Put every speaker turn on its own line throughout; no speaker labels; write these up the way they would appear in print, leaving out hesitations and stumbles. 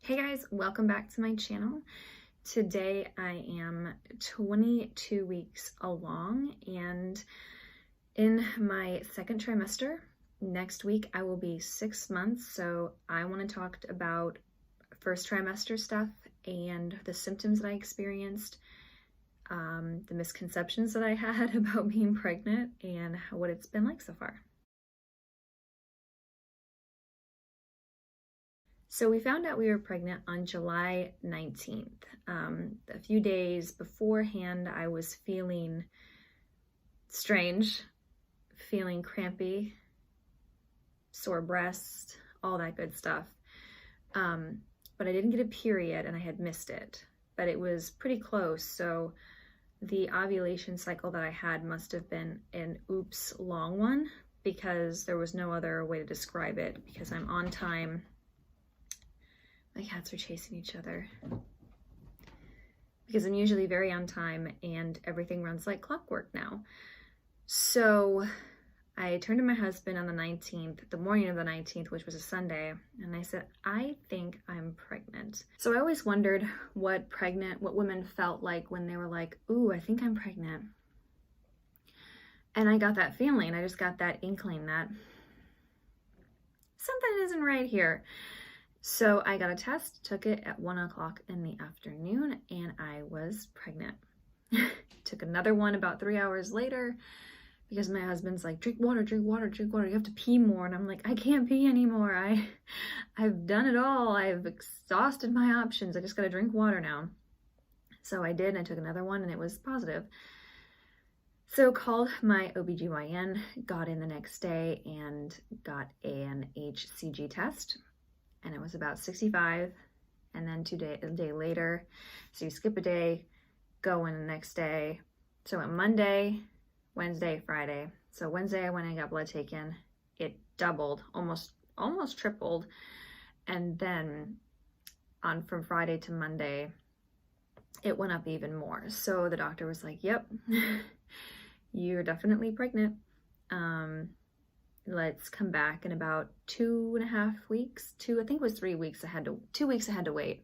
Hey guys, welcome back to my channel. Today I am 22 weeks along and in my second trimester. Next week I will be 6 months, so I want to talk about first trimester stuff and the symptoms that I experienced, the misconceptions that I had about being pregnant, and what it's been like so far. So we found out we were pregnant on July 19th. A few days beforehand, I was feeling strange, feeling crampy, sore breasts, all that good stuff. But I didn't get a period and I had missed it, but it was pretty close. So the ovulation cycle that I had must have been an oops long one, because there was no other way to describe it, because I'm on time. My cats are chasing each other because I'm usually very on time and everything runs like clockwork now. So I turned to my husband on the 19th, the morning of the 19th, which was a Sunday, and I said, I think I'm pregnant. So I always wondered what women felt like when they were like, ooh, I think I'm pregnant. And I got that feeling, I just got that inkling that something isn't right here. So I got a test, took it at 1 o'clock in the afternoon, and I was pregnant. Took another one about 3 hours later because my husband's like, drink water, drink water, drink water. You have to pee more. And I'm like, I can't pee anymore. I've done it all. I've exhausted my options. I just got to drink water now. So I did, and I took another one and it was positive. So called my OBGYN, got in the next day and got an HCG test. And it was about 65, and then a day later, so you skip a day, go in the next day. So on Monday, Wednesday, Friday. So Wednesday I went and got blood taken. It doubled, almost tripled. And then from Friday to Monday, it went up even more. So the doctor was like, yep, you're definitely pregnant. Let's come back in about 2.5 weeks. I think it was 3 weeks. 2 weeks I had to wait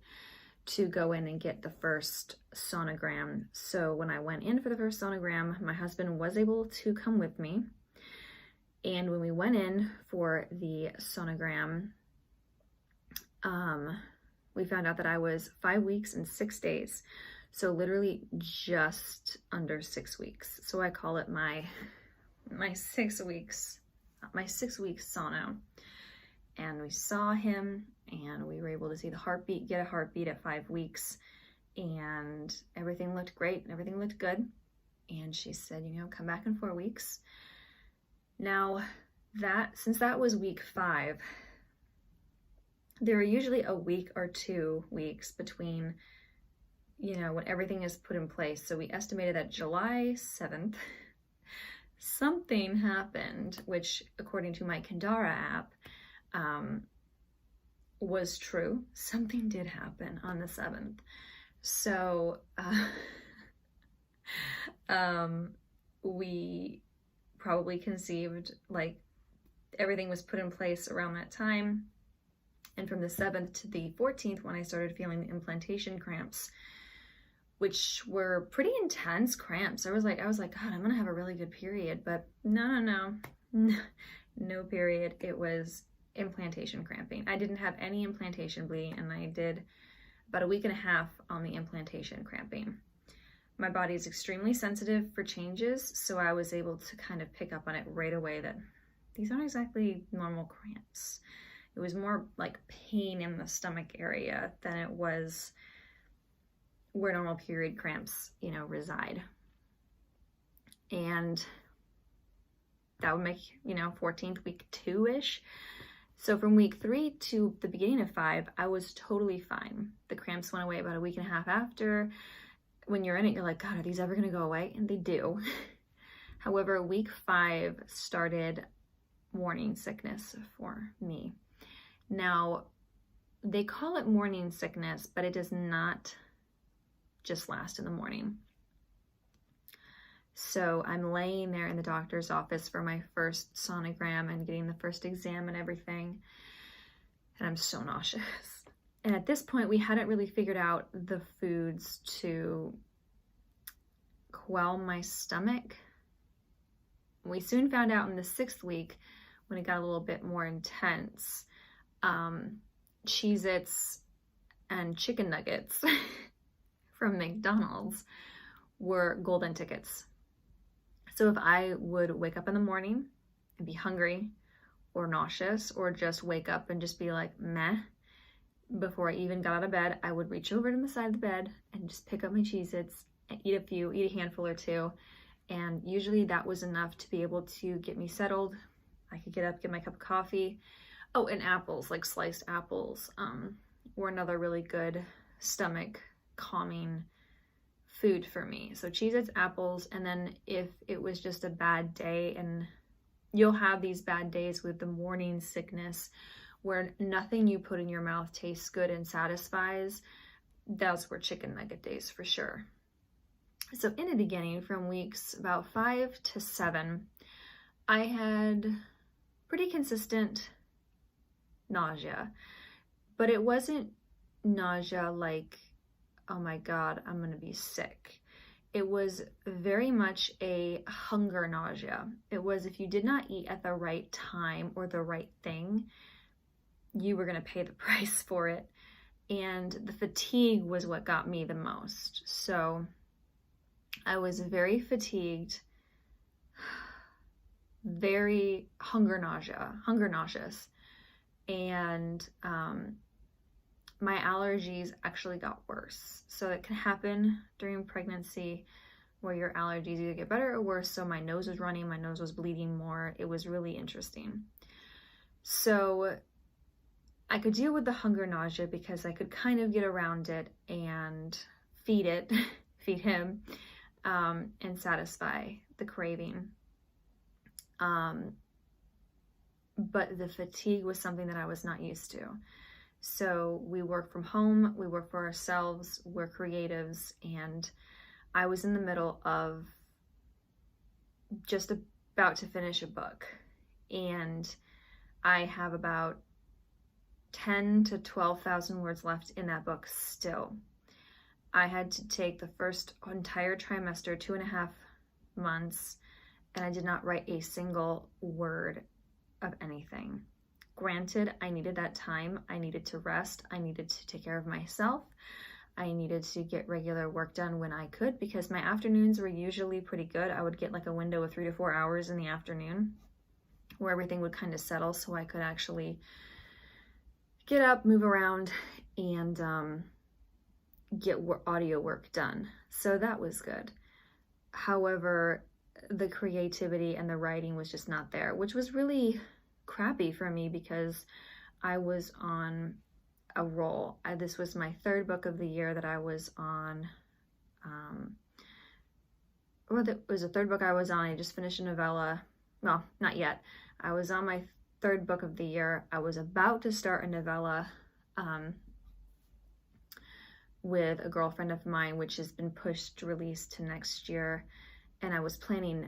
to go in and get the first sonogram. So when I went in for the first sonogram, my husband was able to come with me. And when we went in for the sonogram, we found out that I was 5 weeks and 6 days. So literally just under 6 weeks. So I call it my 6 weeks. My 6 week sono. And we saw him and we were able to see the heartbeat, get a heartbeat at 5 weeks, and everything looked great, everything looked good. And she said, come back in 4 weeks. Now since that was week 5, there are usually a week or 2 weeks between, when everything is put in place. So we estimated that July 7th, something happened, which according to my Kendara app, was true. Something did happen on the 7th. So we probably conceived, like, everything was put in place around that time. And from the 7th to the 14th, when I started feeling the implantation cramps, which were pretty intense cramps. I was like, God, I'm gonna have a really good period, but no period. It was implantation cramping. I didn't have any implantation bleeding, and I did about 1.5 weeks on the implantation cramping. My body is extremely sensitive for changes, so I was able to kind of pick up on it right away that these aren't exactly normal cramps. It was more like pain in the stomach area than it was where normal period cramps, reside. And that would make, 14th week 2-ish. So from week 3 to the beginning of 5, I was totally fine. The cramps went away about 1.5 weeks after. When you're in it, you're like, God, are these ever gonna go away? And they do. However, week 5 started morning sickness for me. Now, they call it morning sickness, but it does not just last in the morning. So I'm laying there in the doctor's office for my first sonogram and getting the first exam and everything, and I'm so nauseous. And at this point, we hadn't really figured out the foods to quell my stomach. We soon found out in the 6th week, when it got a little bit more intense, Cheez-Its and chicken nuggets from McDonald's were golden tickets. So if I would wake up in the morning and be hungry or nauseous, or just wake up and just be like, meh, before I even got out of bed, I would reach over to the side of the bed and just pick up my Cheez-Its and eat a handful or two. And usually that was enough to be able to get me settled. I could get up, get my cup of coffee. Oh, and apples, like sliced apples, were another really good stomach calming food for me. So Cheez-Its, apples, and then if it was just a bad day, and you'll have these bad days with the morning sickness where nothing you put in your mouth tastes good and satisfies, those were chicken nugget days for sure. So in the beginning, from weeks about 5 to 7, I had pretty consistent nausea, but it wasn't nausea like, oh my God, I'm gonna be sick. It was very much a hunger nausea. It was if you did not eat at the right time or the right thing, you were gonna pay the price for it. And the fatigue was what got me the most. So I was very fatigued, very nauseous, and my allergies actually got worse. So it can happen during pregnancy where your allergies either get better or worse. So my nose was running, my nose was bleeding more. It was really interesting. So I could deal with the hunger nausea because I could kind of get around it and feed him, and satisfy the craving. But the fatigue was something that I was not used to. So we work from home, we work for ourselves, we're creatives, and I was in the middle of just about to finish a book, and I have about 10 to 12,000 words left in that book still. I had to take the first entire trimester, 2.5 months, and I did not write a single word of anything. Granted, I needed that time. I needed to rest. I needed to take care of myself. I needed to get regular work done when I could, because my afternoons were usually pretty good. I would get like a window of 3 to 4 hours in the afternoon where everything would kind of settle, so I could actually get up, move around, and get audio work done. So that was good. However, the creativity and the writing was just not there, which was really crappy for me because I was on a roll. This was my 3rd book of the year that I was on. It was the 3rd book I was on. I just finished a novella. Well, not yet. I was on my 3rd book of the year. I was about to start a novella with a girlfriend of mine, which has been pushed to release to next year. And I was planning,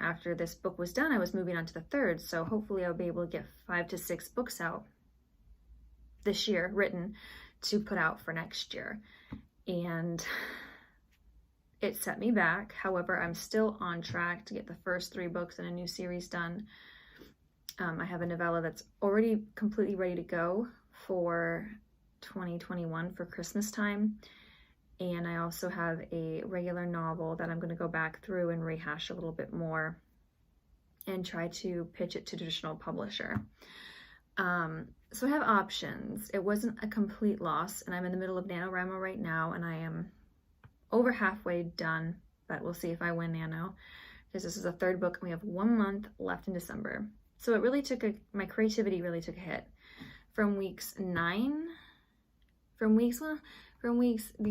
after this book was done, I was moving on to the 3rd. So hopefully I'll be able to get 5 to 6 books out this year, written, to put out for next year. And it set me back. However, I'm still on track to get the first 3 books in a new series done. I have a novella that's already completely ready to go for 2021 for Christmas time. And I also have a regular novel that I'm going to go back through and rehash a little bit more and try to pitch it to a traditional publisher. So I have options. It wasn't a complete loss, and I'm in the middle of NaNoWriMo right now, and I am over halfway done, but we'll see if I win Nano, because this is the 3rd book and we have 1 month left in December. So it really my creativity really took a hit. From the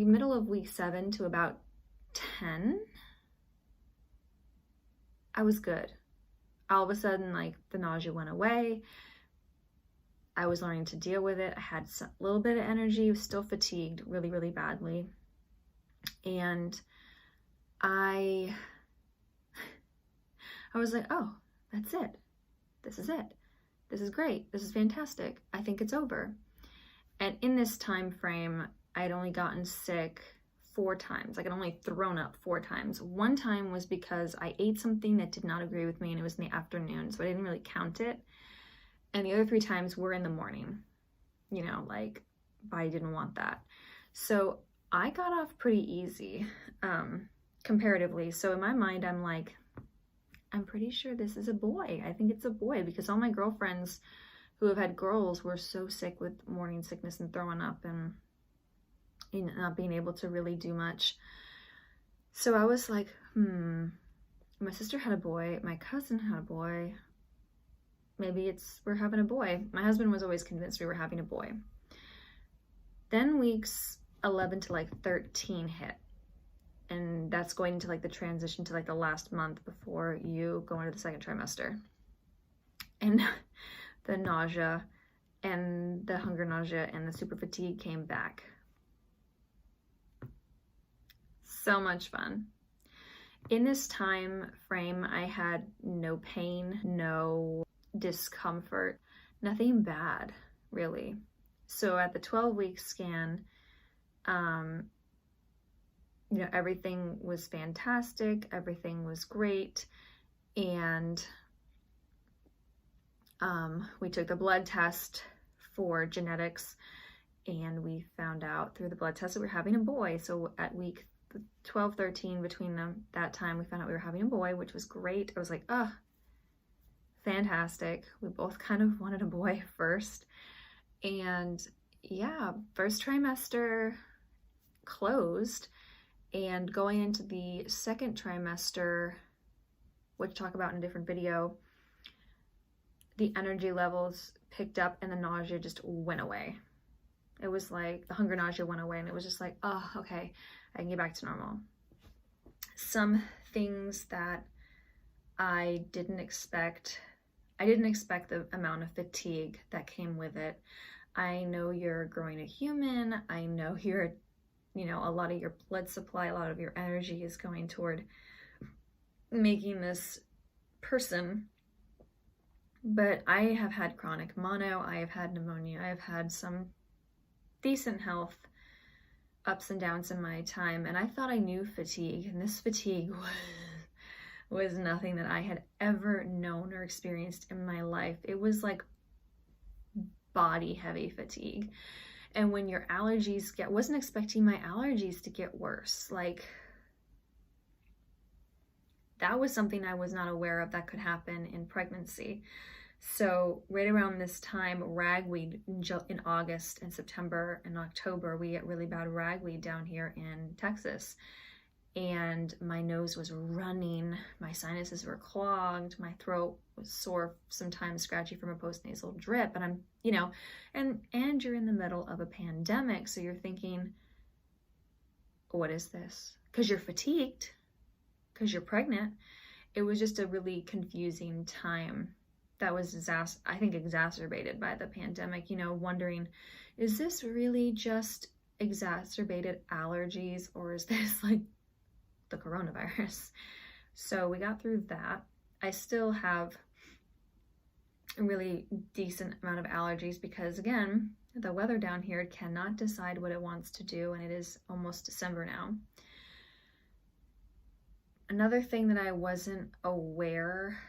middle of week 7 to about 10, I was good. All of a sudden, the nausea went away. I was learning to deal with it. I had a little bit of energy, was still fatigued really, really badly. And I was like, oh, that's it. This is it. This is great. This is fantastic. I think it's over. And in this time frame, I'd only gotten sick 4 times. Like, I'd only thrown up 4 times. One time was because I ate something that did not agree with me, and it was in the afternoon, so I didn't really count it. And the other 3 times were in the morning, you know, like, I didn't want that. So I got off pretty easy, comparatively. So in my mind, I'm like, I'm pretty sure this is a boy. I think it's a boy, because all my girlfriends who have had girls were so sick with morning sickness and throwing up and not being able to really do much. So I was like, my sister had a boy, my cousin had a boy, maybe we're having a boy. My husband was always convinced we were having a boy. Then weeks 11 to like 13 hit, and that's going into like the transition to like the last month before you go into the second trimester. And the nausea and the hunger nausea and the super fatigue came back. So much fun. In this time frame, I had no pain, no discomfort, nothing bad, really. So at the 12-week scan, you know, everything was fantastic, everything was great, and we took the blood test for genetics, and we found out through the blood test that we were having a boy. So at week 12, 13, between them, that time, we found out we were having a boy, which was great. I was like, oh, fantastic. We both kind of wanted a boy first. And yeah, first trimester closed, and going into the second trimester, which I'll talk about in a different video, the energy levels picked up and the nausea just went away. It was like the hunger nausea went away, and it was just like, oh, okay, I can get back to normal. Some things that I didn't expect the amount of fatigue that came with it. I know you're growing a human. I know you're, you know, a lot of your blood supply, a lot of your energy is going toward making this person. But I have had chronic mono, I have had pneumonia, I have had some decent health ups and downs in my time, and I thought I knew fatigue, and this fatigue was nothing that I had ever known or experienced in my life. It was like body heavy fatigue. And when your allergies wasn't expecting my allergies to get worse. Like, that was something I was not aware of that could happen in pregnancy. So right around this time, ragweed in August and September and October, we get really bad ragweed down here in Texas. And my nose was running, my sinuses were clogged, my throat was sore, sometimes scratchy from a postnasal drip. And I'm, you know, and you're in the middle of a pandemic. So you're thinking, what is this? Because you're fatigued, because you're pregnant. It was just a really confusing time that was, I think, exacerbated by the pandemic, you know, wondering, is this really just exacerbated allergies, or is this like the coronavirus? So we got through that. I still have a really decent amount of allergies because, again, the weather down here cannot decide what it wants to do, and it is almost December now. Another thing that I wasn't aware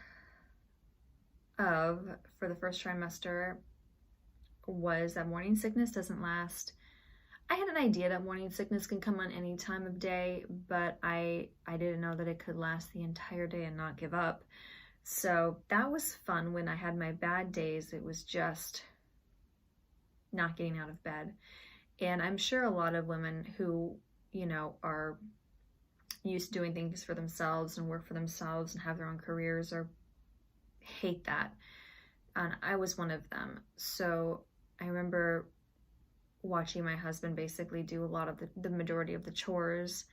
of for the first trimester was that morning sickness doesn't last. I had an idea that morning sickness can come on any time of day, but I didn't know that it could last the entire day and not give up. So that was fun. When I had my bad days, it was just not getting out of bed. And I'm sure a lot of women who, you know, are used to doing things for themselves and work for themselves and have their own careers or hate that. And I was one of them. So I remember watching my husband basically do a lot of the majority of the chores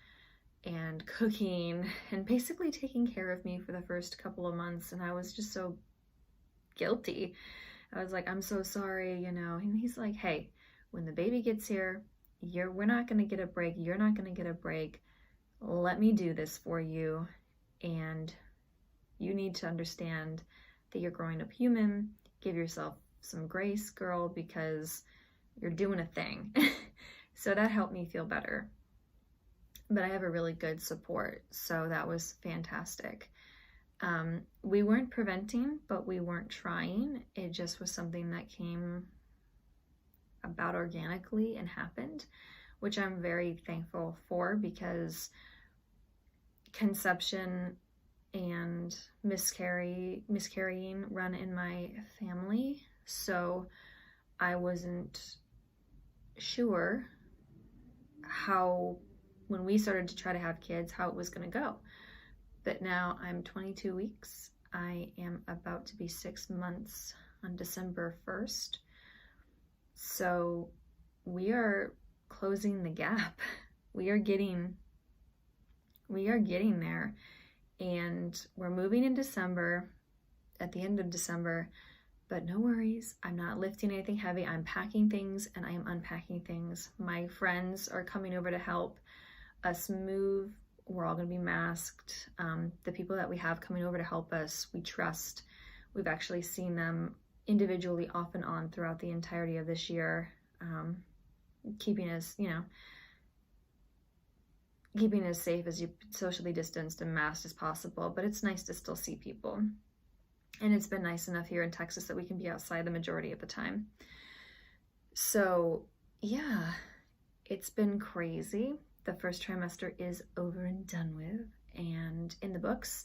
and cooking and basically taking care of me for the first couple of months. And I was just so guilty. I was like, I'm so sorry, you know. And he's like, hey, when the baby gets here, we're not going to get a break. You're not going to get a break. Let me do this for you. And you need to understand that you're growing up human. Give yourself some grace, girl, because you're doing a thing. So that helped me feel better. But I have a really good support, so that was fantastic. We weren't preventing, but we weren't trying. It just was something that came about organically and happened, which I'm very thankful for, because conception and miscarrying run in my family. So I wasn't sure how, when we started to try to have kids, how it was going to go. But now I'm 22 weeks. I am about to be 6 months on December 1st. So we are closing the gap. We are getting there. And we're moving in December, at the end of December. But no worries, I'm not lifting anything heavy. I'm packing things and I am unpacking things. My friends are coming over to help us move. We're all going to be masked. The people that we have coming over to help us, we trust. We've actually seen them individually off and on throughout the entirety of this year, keeping us, keeping as safe, as socially distanced and masked as possible. But it's nice to still see people. And it's been nice enough here in Texas that we can be outside the majority of the time. So yeah, it's been crazy. The first trimester is over and done with and in the books.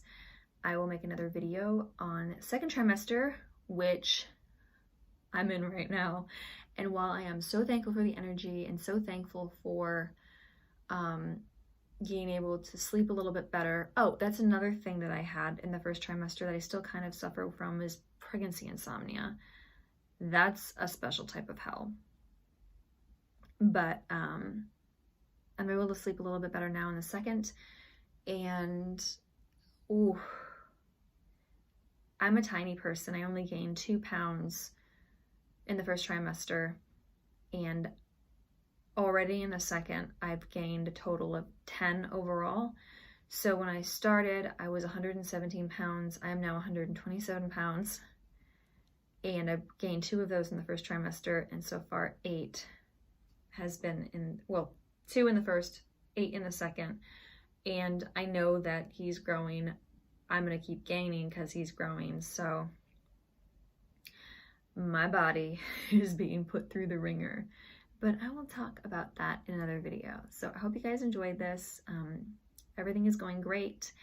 I will make another video on second trimester, which I'm in right now. And while I am so thankful for the energy and so thankful for being able to sleep a little bit better. Oh, that's another thing that I had in the first trimester that I still kind of suffer from, is pregnancy insomnia. That's a special type of hell. But I'm able to sleep a little bit better now in the second. And ooh, I'm a tiny person. I only gained 2 pounds in the first trimester, and already in the second, I've gained a total of 10 overall. So when I started, I was 117 pounds. I am now 127 pounds. And I've gained 2 of those in the first trimester. And so far, 8 has been in, well, 2 in the first, 8 in the second. And I know that he's growing. I'm going to keep gaining because he's growing. So my body is being put through the ringer. But I will talk about that in another video. So I hope you guys enjoyed this. Everything is going great,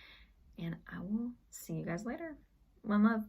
and I will see you guys later. One love.